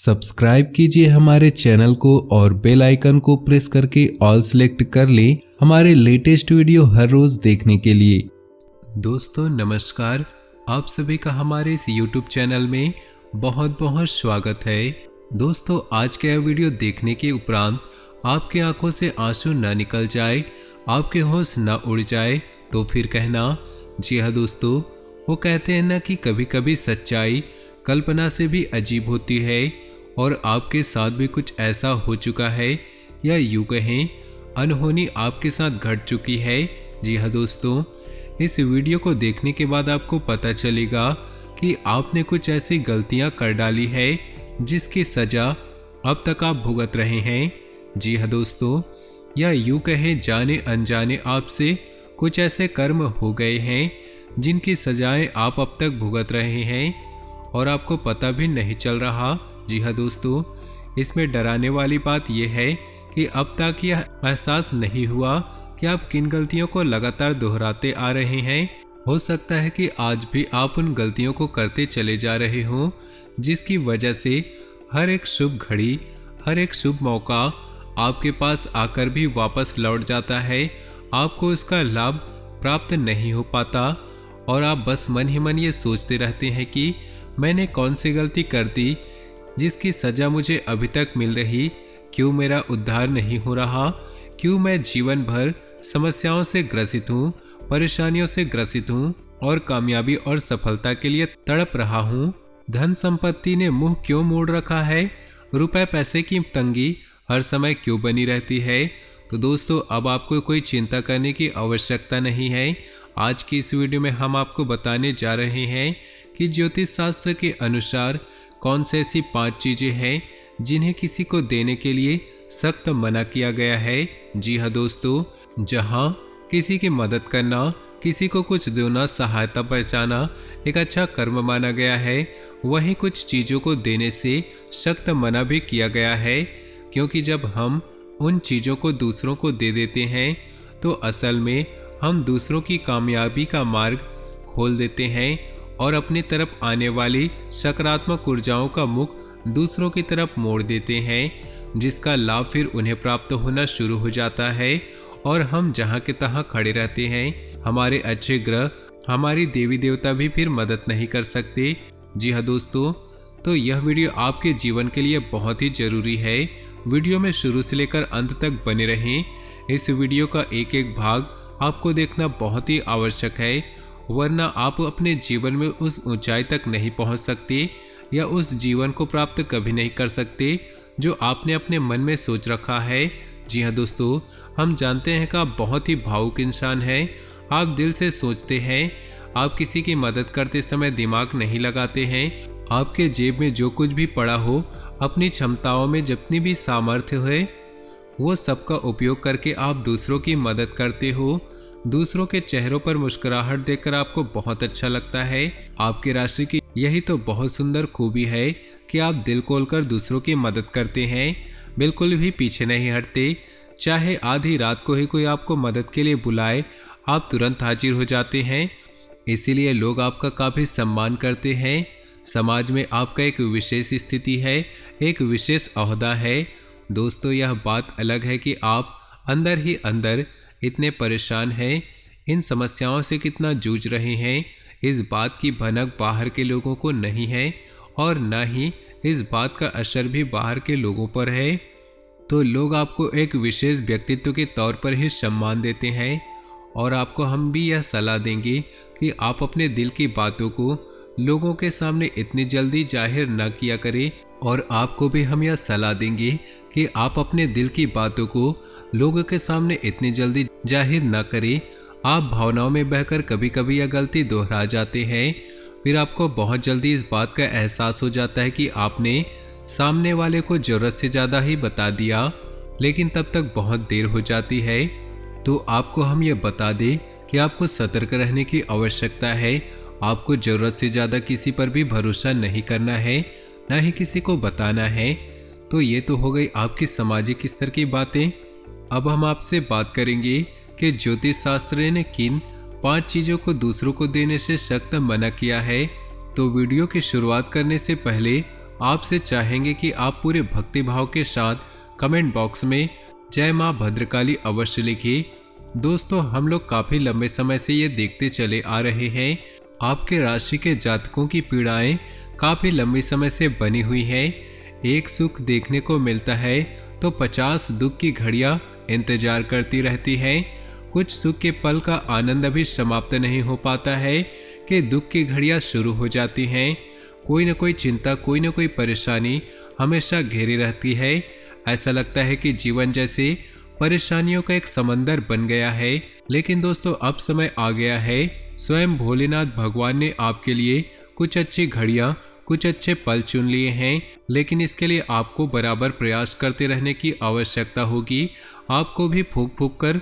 Subscribe कीजिए हमारे channel को और बेल आइकन को प्रेस करके ऑल सेलेक्ट कर लें हमारे लेटेस्ट वीडियो हर रोज देखने के लिए। दोस्तों नमस्कार, आप सभी का हमारे इस YouTube चैनल में बहुत बहुत स्वागत है। दोस्तों आज का यह वीडियो देखने के उपरांत आपकी आंखों से आंसू न निकल जाए, आपके होश न उड़ जाए तो फिर कहना। जी हाँ दोस्तों, वो कहते हैं ना कि कभी कभी सच्चाई कल्पना से भी अजीब होती है और आपके साथ भी कुछ ऐसा हो चुका है या यूं कहें अनहोनी आपके साथ घट चुकी है। जी हाँ दोस्तों, इस वीडियो को देखने के बाद आपको पता चलेगा कि आपने कुछ ऐसी गलतियां कर डाली है जिसकी सजा अब तक आप भुगत रहे हैं। जी हाँ दोस्तों, या यूं कहें जाने अनजाने आपसे कुछ ऐसे कर्म हो गए हैं जिनकी सजाएं आप अब तक भुगत रहे हैं और आपको पता भी नहीं चल रहा। जी हाँ दोस्तों, इसमें डराने वाली बात यह है कि अब तक यह एहसास नहीं हुआ कि आप किन गलतियों को लगातार दोहराते आ रहे हैं। हो सकता है कि आज भी आप उन गलतियों को करते चले जा रहे हों जिसकी वजह से हर एक शुभ घड़ी, हर एक शुभ मौका आपके पास आकर भी वापस लौट जाता है। आपको इसका लाभ प्राप्त नहीं हो पाता और आप बस मन ही मन ये सोचते रहते हैं कि मैंने कौन सी गलती कर दी जिसकी सजा मुझे अभी तक मिल रही, क्यों मेरा उद्धार नहीं हो रहा, क्यों मैं जीवन भर समस्याओं से ग्रसित हूँ, परेशानियों से ग्रसित हूँ और कामयाबी और सफलता के लिए तड़प रहा हूँ। धन संपत्ति ने मुंह क्यों मोड़ रखा है, रुपए पैसे की तंगी हर समय क्यों बनी रहती है। तो दोस्तों अब आपको कोई चिंता करने की आवश्यकता नहीं है। आज की इस वीडियो में हम आपको बताने जा रहे हैं कि ज्योतिष शास्त्र के अनुसार कौन से ऐसी 5 चीजें हैं जिन्हें किसी को देने के लिए सख्त मना किया गया है। जी हाँ दोस्तों, जहाँ किसी की मदद करना, किसी को कुछ देना, सहायता पहुंचाना एक अच्छा कर्म माना गया है, वहीं कुछ चीजों को देने से सख्त मना भी किया गया है। क्योंकि जब हम उन चीजों को दूसरों को दे देते हैं तो असल में हम दूसरों की कामयाबी का मार्ग खोल देते हैं और अपनी तरफ आने वाली सकारात्मक ऊर्जाओं का मुख दूसरों की तरफ मोड़ देते हैं, जिसका लाभ फिर उन्हें प्राप्त होना शुरू हो जाता है और हम जहां के तहां खड़े रहते हैं। हमारे अच्छे ग्रह, हमारी देवी देवता भी फिर मदद नहीं कर सकते। जी हाँ दोस्तों, तो यह वीडियो आपके जीवन के लिए बहुत ही जरूरी है। वीडियो में शुरू से लेकर अंत तक बने रहें। इस वीडियो का एक एक भाग आपको देखना बहुत ही आवश्यक है, वरना आप अपने जीवन में उस ऊंचाई तक नहीं पहुंच सकते या उस जीवन को प्राप्त कभी नहीं कर सकते जो आपने अपने मन में सोच रखा है। जी हाँ दोस्तों, हम जानते हैं कि आप बहुत ही भावुक इंसान हैं। आप दिल से सोचते हैं, आप किसी की मदद करते समय दिमाग नहीं लगाते हैं। आपके जेब में जो कुछ भी पड़ा हो, अपनी क्षमताओं में जितनी भी सामर्थ्य है वो सबका उपयोग करके आप दूसरों की मदद करते हो। दूसरों के चेहरों पर मुस्कुराहट देखकर आपको बहुत अच्छा लगता है। आपकी राशि की यही तो बहुत सुंदर खूबी है कि आप दिल खोलकर दूसरों की मदद करते हैं, बिल्कुल भी पीछे नहीं हटते। चाहे आधी रात को ही कोई आपको मदद के लिए बुलाए, आप तुरंत हाजिर हो जाते हैं। इसीलिए लोग आपका काफ़ी सम्मान करते हैं। समाज में आपका एक विशेष स्थिति है, एक विशेष ओहदा है। दोस्तों यह बात अलग है कि आप अंदर ही अंदर इतने परेशान हैं, इन समस्याओं से कितना जूझ रहे हैं, इस बात की भनक बाहर के लोगों को नहीं है और न ही इस बात का असर भी बाहर के लोगों पर है। तो लोग आपको एक विशेष व्यक्तित्व के तौर पर ही सम्मान देते हैं और आपको हम भी यह सलाह देंगे कि आप अपने दिल की बातों को लोगों के सामने इतनी जल्दी जाहिर न किया करें और आपको भी हम यह सलाह देंगे कि आप अपने दिल की बातों को लोगों के सामने इतनी जल्दी जाहिर न करें। आप भावनाओं में बहकर कभी कभी यह गलती दोहरा जाते हैं, फिर आपको बहुत जल्दी इस बात का एहसास हो जाता है कि आपने सामने वाले को जरूरत से ज़्यादा ही बता दिया, लेकिन तब तक बहुत देर हो जाती है। तो आपको हम ये बता दें कि आपको सतर्क रहने की आवश्यकता है। आपको ज़रूरत से ज़्यादा किसी पर भी भरोसा नहीं करना है, ना ही किसी को बताना है। तो ये तो हो गई आपकी सामाजिक स्तर की बातें। अब हम आपसे बात करेंगे कि ज्योतिष शास्त्र ने किन 5 चीज़ों को दूसरों को देने से सख्त मना किया है। तो वीडियो की शुरुआत करने से पहले आपसे चाहेंगे कि आप पूरे भक्ति भाव के साथ कमेंट बॉक्स में जय माँ भद्रकाली अवश्य लिखिए। दोस्तों, हम लोग काफी लंबे समय से ये देखते चले आ रहे हैं, आपके राशि के जातकों की पीड़ाएं काफी लंबी समय से बनी हुई है। एक सुख देखने को मिलता है तो 50 दुख की घड़ियां इंतजार करती रहती है। कुछ सुख के पल का आनंद अभी समाप्त नहीं हो पाता है कि दुख की घड़ियां शुरू हो जाती हैं। कोई न कोई चिंता, कोई न कोई परेशानी हमेशा घेरी रहती है। ऐसा लगता है कि जीवन जैसे परेशानियों का एक समंदर बन गया है। लेकिन दोस्तों, अब समय आ गया है, स्वयं भोलेनाथ भगवान ने आपके लिए कुछ अच्छी घड़ियां, कुछ अच्छे पल चुन लिए हैं। लेकिन इसके लिए आपको बराबर प्रयास करते रहने की आवश्यकता होगी। आपको भी फूंक फूंक कर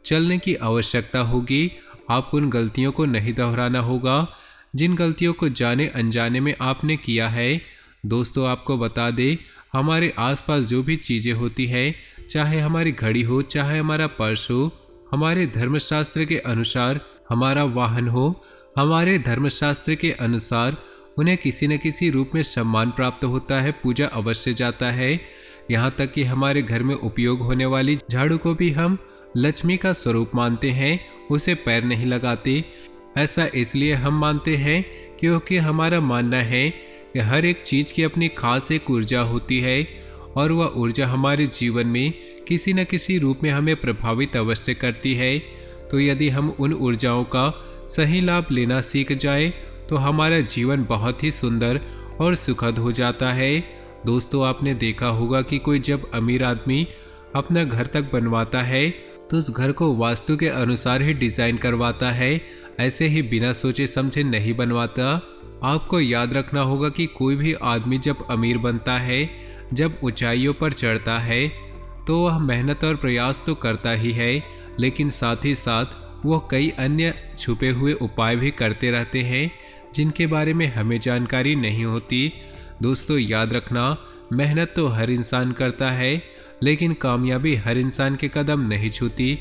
चलने की आवश्यकता होगी। आपको उन गलतियों को नहीं दोहराना होगा जिन गलतियों को जाने अनजाने में आपने किया है। दोस्तों, आपको बता दें, हमारे आसपास जो भी चीज़ें होती है, चाहे हमारी घड़ी हो, चाहे हमारा पर्स हो, हमारे धर्मशास्त्र के अनुसार हमारा वाहन हो, हमारे धर्मशास्त्र के अनुसार उन्हें किसी न किसी रूप में सम्मान प्राप्त होता है, पूजा अवश्य जाता है। यहाँ तक कि हमारे घर में उपयोग होने वाली झाड़ू को भी हम लक्ष्मी का स्वरूप मानते हैं, उसे पैर नहीं लगाते। ऐसा इसलिए हम मानते हैं क्योंकि हमारा मानना है कि हर एक चीज की अपनी खास एक ऊर्जा होती है और वह ऊर्जा हमारे जीवन में किसी न किसी रूप में हमें प्रभावित अवश्य करती है। तो यदि हम उन ऊर्जाओं का सही लाभ लेना सीख जाए तो हमारा जीवन बहुत ही सुंदर और सुखद हो जाता है। दोस्तों, आपने देखा होगा कि कोई जब अमीर आदमी अपना घर तक बनवाता है तो उस घर को वास्तु के अनुसार ही डिजाइन करवाता है, ऐसे ही बिना सोचे समझे नहीं बनवाता। आपको याद रखना होगा कि कोई भी आदमी जब अमीर बनता है, जब ऊंचाइयों पर चढ़ता है, तो वह मेहनत और प्रयास तो करता ही है, लेकिन साथ ही साथ वह कई अन्य छुपे हुए उपाय भी करते रहते हैं जिनके बारे में हमें जानकारी नहीं होती। दोस्तों, याद रखना, मेहनत तो हर इंसान करता है, लेकिन कामयाबी हर इंसान के कदम नहीं छूती।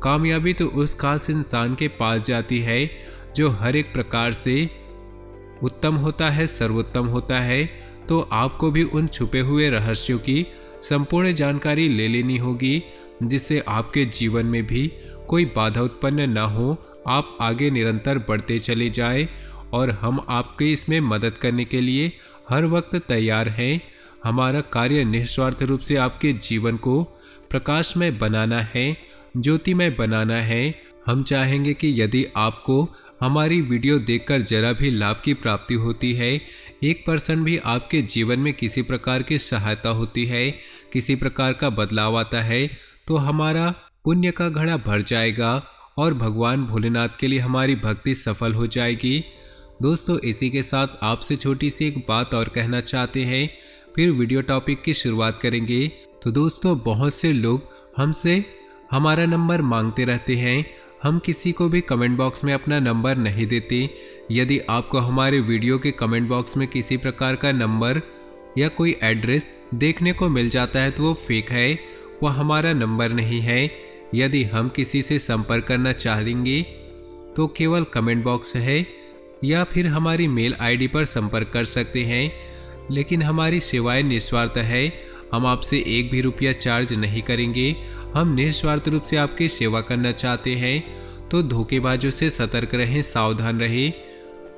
कामयाबी तो उस खास इंसान के पास जाती है जो हर एक प्रकार से उत्तम होता है, सर्वोत्तम होता है। तो आपको भी उन छुपे हुए रहस्यों की संपूर्ण जानकारी ले लेनी होगी, जिससे आपके जीवन में भी कोई बाधा उत्पन्न न हो, आप आगे निरंतर बढ़ते चले जाए। और हम आपके इसमें मदद करने के लिए हर वक्त तैयार हैं। हमारा कार्य निस्वार्थ रूप से आपके जीवन को प्रकाशमय बनाना है, ज्योतिमय बनाना है। हम चाहेंगे कि यदि आपको हमारी वीडियो देखकर जरा भी लाभ की प्राप्ति होती है, 1% भी आपके जीवन में किसी प्रकार की सहायता होती है, किसी प्रकार का बदलाव आता है, तो हमारा पुण्य का घड़ा भर जाएगा और भगवान भोलेनाथ के लिए हमारी भक्ति सफल हो जाएगी। दोस्तों, इसी के साथ आपसे छोटी सी एक बात और कहना चाहते हैं, फिर वीडियो टॉपिक की शुरुआत करेंगे। तो दोस्तों, बहुत से लोग हमसे हमारा नंबर मांगते रहते हैं, हम किसी को भी कमेंट बॉक्स में अपना नंबर नहीं देते। यदि आपको हमारे वीडियो के कमेंट बॉक्स में किसी प्रकार का नंबर या कोई एड्रेस देखने को मिल जाता है तो वो फेक है, वह हमारा नंबर नहीं है। यदि हम किसी से संपर्क करना चाहेंगे तो केवल कमेंट बॉक्स है या फिर हमारी मेल आईडी पर संपर्क कर सकते हैं। लेकिन हमारी सेवाएं निस्वार्थ है, हम आपसे एक भी रुपया चार्ज नहीं करेंगे। हम निस्वार्थ रूप से आपकी सेवा करना चाहते हैं। तो धोखेबाजों से सतर्क रहें, सावधान रहें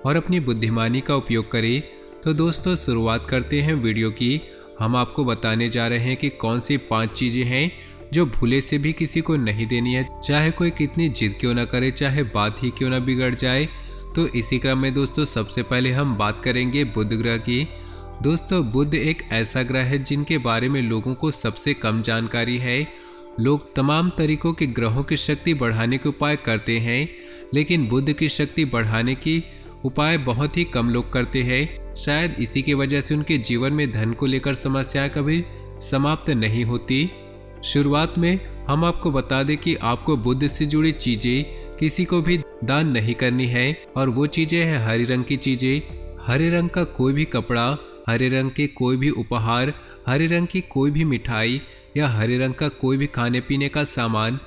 और अपनी बुद्धिमानी का उपयोग करें। तो दोस्तों, शुरुआत करते हैं वीडियो की। हम आपको बताने जा रहे हैं कि कौन सी 5 चीज़ें हैं जो भूले से भी किसी को नहीं देनी है, चाहे कोई कितनी जिद क्यों ना करे, चाहे बात ही क्यों ना बिगड़ जाए। तो इसी क्रम में दोस्तों, सबसे पहले हम बात करेंगे बुध ग्रह की। दोस्तों, बुध एक ऐसा ग्रह है जिनके बारे में लोगों को सबसे कम जानकारी है। लोग तमाम तरीकों के ग्रहों की शक्ति बढ़ाने के उपाय करते हैं, लेकिन बुध की शक्ति बढ़ाने की उपाय बहुत ही कम लोग करते हैं। शायद इसी की वजह से उनके जीवन में धन को लेकर समस्याएं कभी समाप्त नहीं होती। शुरुआत में हम आपको बता दें कि आपको बुध से जुड़ी चीजें किसी को भी दान नहीं करनी है, और वो चीजें हैं हरे रंग की चीजें। हरे रंग का कोई भी कपड़ा, हरे रंग के कोई भी उपहार, हरे रंग की कोई भी मिठाई या हरे रंग का कोई भी खाने पीने का सामान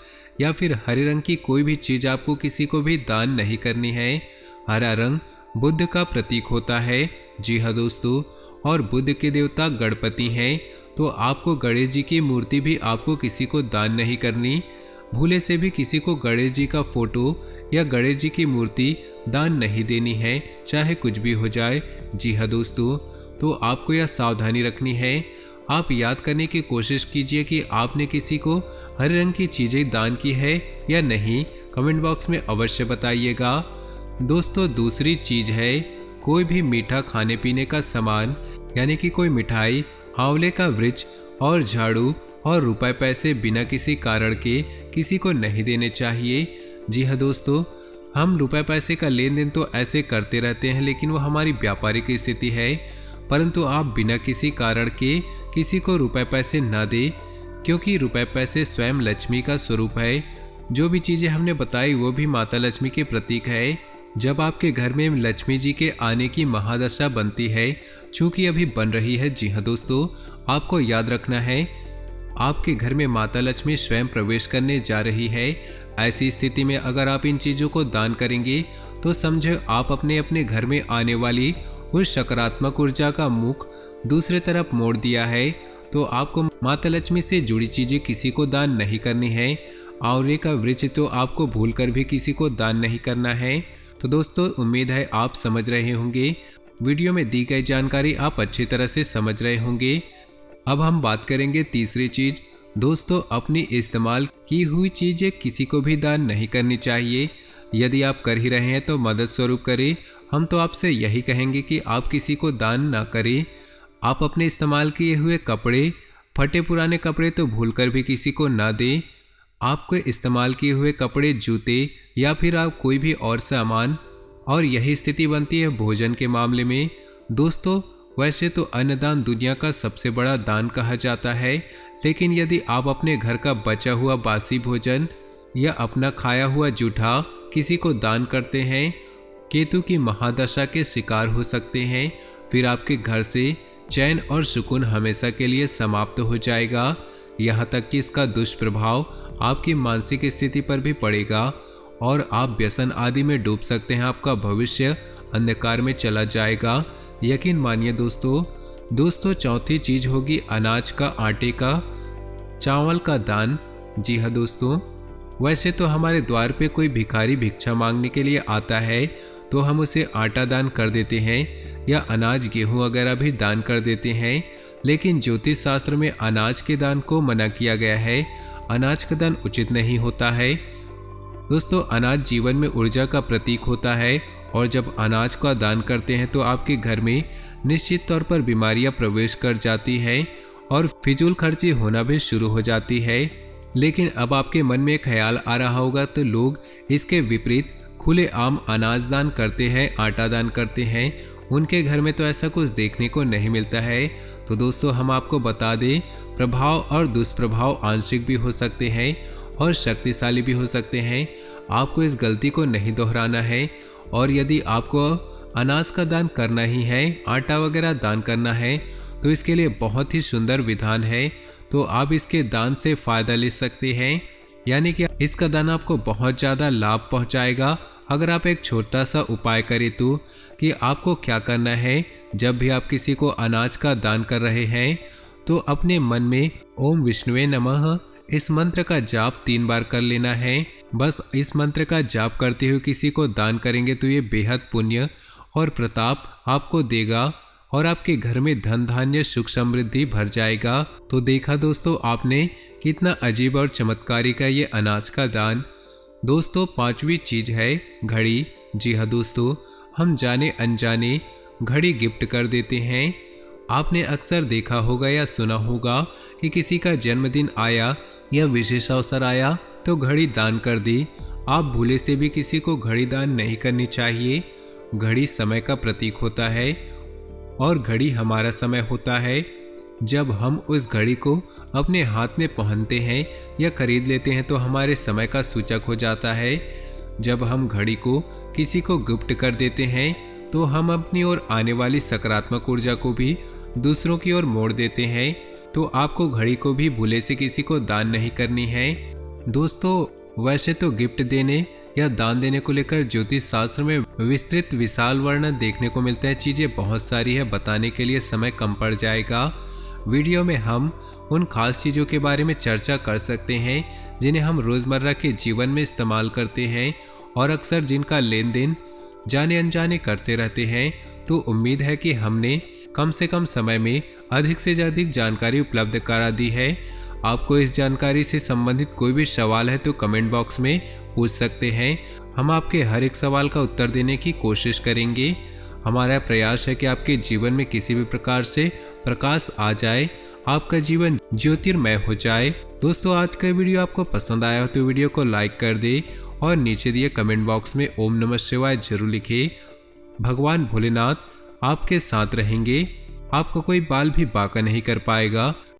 या फिर हरे रंग की कोई भी चीज आपको किसी को भी दान नहीं करनी है। हरा रंग बुध का प्रतीक होता है। जी हाँ दोस्तों, और बुद्ध के देवता गणपति हैं, तो आपको गणेश जी की मूर्ति भी आपको किसी को दान नहीं करनी। भूले से भी किसी को गणेश जी का फोटो या गणेश जी की मूर्ति दान नहीं देनी है, चाहे कुछ भी हो जाए। जी हाँ दोस्तों, तो आपको यह सावधानी रखनी है। आप याद करने की कोशिश कीजिए कि आपने किसी को हरे रंग की चीज़ें दान की है या नहीं। कमेंट बॉक्स में अवश्य बताइएगा। दोस्तों दूसरी चीज़ है, कोई भी मीठा खाने पीने का सामान यानी कि कोई मिठाई, आंवले का वृक्ष और झाड़ू और रुपए पैसे बिना किसी कारण के किसी को नहीं देने चाहिए। जी हाँ दोस्तों, हम रुपए पैसे का लेन देन तो ऐसे करते रहते हैं, लेकिन वो हमारी व्यापारिक स्थिति है। परंतु आप बिना किसी कारण के किसी को रुपए पैसे ना दें, क्योंकि रुपए पैसे स्वयं लक्ष्मी का स्वरूप है। जो भी चीज़ें हमने बताई वो भी माता लक्ष्मी के प्रतीक है। जब आपके घर में लक्ष्मी जी के आने की महादशा बनती है, चूँकि अभी बन रही है, जी हाँ दोस्तों, आपको याद रखना है आपके घर में माता लक्ष्मी स्वयं प्रवेश करने जा रही है। ऐसी स्थिति में अगर आप इन चीज़ों को दान करेंगे तो समझो आप अपने अपने घर में आने वाली उस सकारात्मक ऊर्जा का मुख दूसरे तरफ मोड़ दिया है। तो आपको माता लक्ष्मी से जुड़ी चीज़ें किसी को दान नहीं करनी है। आंवले का वृक्ष तो आपको भूलकर भी किसी को दान नहीं करना है। तो दोस्तों उम्मीद है आप समझ रहे होंगे। वीडियो में दी गई जानकारी आप अच्छी तरह से समझ रहे होंगे। अब हम बात करेंगे तीसरी चीज़। दोस्तों अपनी इस्तेमाल की हुई चीज़ें किसी को भी दान नहीं करनी चाहिए। यदि आप कर ही रहे हैं तो मदद स्वरूप करें। हम तो आपसे यही कहेंगे कि आप किसी को दान ना करें। आप अपने इस्तेमाल किए हुए कपड़े, फटे पुराने कपड़े तो भूलकर भी किसी को ना दें। आपके इस्तेमाल किए हुए कपड़े, जूते या फिर आप कोई भी और सामान। और यही स्थिति बनती है भोजन के मामले में। दोस्तों वैसे तो अन्नदान दुनिया का सबसे बड़ा दान कहा जाता है, लेकिन यदि आप अपने घर का बचा हुआ बासी भोजन या अपना खाया हुआ जूठा किसी को दान करते हैं, केतु की महादशा के शिकार हो सकते हैं। फिर आपके घर से चैन और सुकून हमेशा के लिए समाप्त हो जाएगा। यहाँ तक कि इसका दुष्प्रभाव आपकी मानसिक स्थिति पर भी पड़ेगा और आप व्यसन आदि में डूब सकते हैं। आपका भविष्य अंधकार में चला जाएगा। यकीन मानिए दोस्तों चौथी चीज होगी अनाज का, आटे का, चावल का दान। जी हाँ दोस्तों, वैसे तो हमारे द्वार पे कोई भिखारी भिक्षा मांगने के लिए आता है तो हम उसे आटा दान कर देते हैं या अनाज, गेहूं वगैरह भी दान कर देते हैं। लेकिन ज्योतिष शास्त्र में अनाज के दान को मना किया गया है। अनाज का दान उचित नहीं होता है। दोस्तों अनाज जीवन में ऊर्जा का प्रतीक होता है और जब अनाज का दान करते हैं तो आपके घर में निश्चित तौर पर बीमारियां प्रवेश कर जाती है और फिजूल खर्ची होना भी शुरू हो जाती है। लेकिन अब आपके मन में ख्याल आ रहा होगा तो लोग इसके विपरीत खुलेआम अनाज दान करते हैं, आटा दान करते हैं। उनके घर में तो ऐसा कुछ देखने को नहीं मिलता है। तो दोस्तों हम आपको बता दें, प्रभाव और दुष्प्रभाव आंशिक भी हो सकते हैं और शक्तिशाली भी हो सकते हैं। आपको इस गलती को नहीं दोहराना है। और यदि आपको अनाज का दान करना ही है, आटा वगैरह दान करना है, तो इसके लिए बहुत ही सुंदर विधान है। तो आप इसके दान से फ़ायदा ले सकते हैं, यानी कि इसका दान आपको बहुत ज़्यादा लाभ पहुंचाएगा। अगर आप एक छोटा सा उपाय करें तो कि आपको क्या करना है, जब भी आप किसी को अनाज का दान कर रहे हैं तो अपने मन में ओम विष्णुवे नमः इस मंत्र का जाप 3 बार कर लेना है। बस इस मंत्र का जाप करते हुए किसी को दान करेंगे तो ये बेहद पुण्य और प्रताप आपको देगा और आपके घर में धन धान्य सुख समृद्धि भर जाएगा। तो देखा दोस्तों आपने कितना अजीब और चमत्कारी का ये अनाज का दान। दोस्तों 5वीं चीज है घड़ी। जी हाँ दोस्तों, हम जाने अनजाने घड़ी गिफ्ट कर देते हैं। आपने अक्सर देखा होगा या सुना होगा कि किसी का जन्मदिन आया या विशेष अवसर आया तो घड़ी दान कर दी। आप भूले से भी किसी को घड़ी दान नहीं करनी चाहिए। घड़ी समय का प्रतीक होता है और घड़ी हमारा समय होता है। जब हम उस घड़ी को अपने हाथ में पहनते हैं या खरीद लेते हैं तो हमारे समय का सूचक हो जाता है। जब हम घड़ी को किसी को गिफ्ट कर देते हैं तो हम अपनी ओर आने वाली सकारात्मक ऊर्जा को भी दूसरों की ओर मोड़ देते हैं। तो आपको घड़ी को भी भूले से किसी को दान नहीं करनी है। दोस्तों वैसे तो गिफ्ट देने या दान देने को लेकर ज्योतिष शास्त्र में विस्तृत विशाल वर्णन देखने को मिलता है। चीजें बहुत सारी है, बताने के लिए समय कम पड़ जाएगा। वीडियो में हम उन खास चीजों के बारे में चर्चा कर सकते हैं जिन्हें हम रोजमर्रा के जीवन में इस्तेमाल करते हैं और अक्सर जिनका लेन देन जाने अनजाने करते रहते हैं। तो उम्मीद है कि हमने कम से कम समय में अधिक से अधिक जानकारी उपलब्ध करा दी है। आपको इस जानकारी से संबंधित कोई भी सवाल है तो कमेंट बॉक्स में पूछ सकते हैं। हम आपके हर एक सवाल का उत्तर देने की कोशिश करेंगे। हमारा प्रयास है कि आपके जीवन में किसी भी प्रकार से प्रकाश आ जाए, आपका जीवन ज्योतिर्मय हो जाए। दोस्तों, आज का वीडियो आपको पसंद आया हो तो वीडियो को लाइक कर दे और नीचे दिए कमेंट बॉक्स में ओम नमः शिवाय जरूर लिखे। भगवान भोलेनाथ आपके साथ रहेंगे, आपको कोई बाल भी बांका नहीं कर पाएगा।